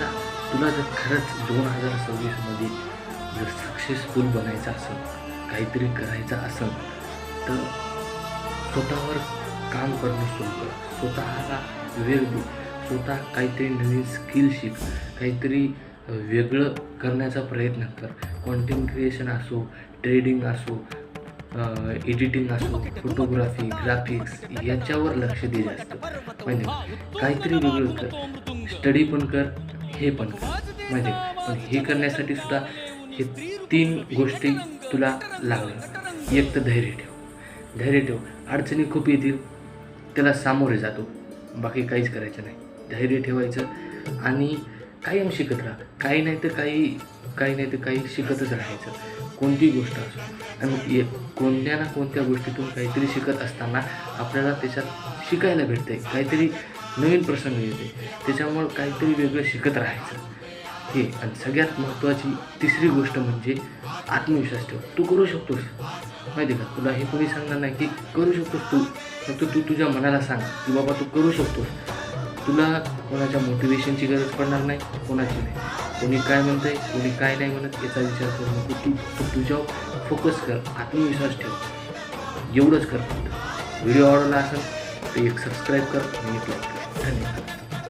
तर तुला जर खरंच 2026मध्ये जर सक्सेसफुल बनायचं असेल, काहीतरी करायचं असेल, तर स्वतःवर काम करणं सुरू कर. स्वतःला वेळ दे. स्वतः काहीतरी नवीन स्किल शिक. काहीतरी वेगळं करण्याचा प्रयत्न कर. कॉन्टेंट क्रिएशन असो, ट्रेडिंग असो, एडिटिंग असो, फोटोग्राफी, ग्राफिक्स याच्यावर लक्ष दे जास्त. म्हणजे काहीतरी वेगळं कर. स्टडी पण कर, हे पण कर. म्हणजे पण हे करण्यासाठी सुद्धा हे 3 गोष्टी तुला लागणार. एक तर धैर्य ठेव. धैर्य ठेव. अडचणी खूप येतील, त्याला सामोरे जातो. बाकी काहीच करायचं नाही. धैर्य ठेवायचं आणि कायम शिकत राहा. काही नाही तर काही शिकतच राहायचं. कोणती गोष्ट असो. आणि कोणत्या ना कोणत्या गोष्टीतून काहीतरी शिकत असताना आपल्याला त्याच्यात शिकायला भेटते. काहीतरी नवीन प्रसंग येते. त्याच्यामुळं काहीतरी वेगळं शिकत राहायचं. हे आणि सगळ्यात महत्त्वाची तिसरी गोष्ट म्हणजे आत्मविश्वास ठेव. तू करू शकतोस. माहिती आहे का, तुला हे कोणी सांगणार नाही की करू शकतोस तू. फक्त तू तुझ्या मनाला सांग की बाबा तू करू शकतोस. तुला कोणाच्या मोटिवेशनची गरज पडणार नाही, कोणाची नाही. कोणी काय म्हणतं आहे, कोणी काय नाही म्हणत याचा विचार करू नको. तू तुझ्यावर फोकस कर, आत्मविश्वास ठेव. एवढंच कर. फक्त व्हिडिओ आवडला असेल तर एक सबस्क्राईब कर आणि एक लाईक कर. धन्यवाद.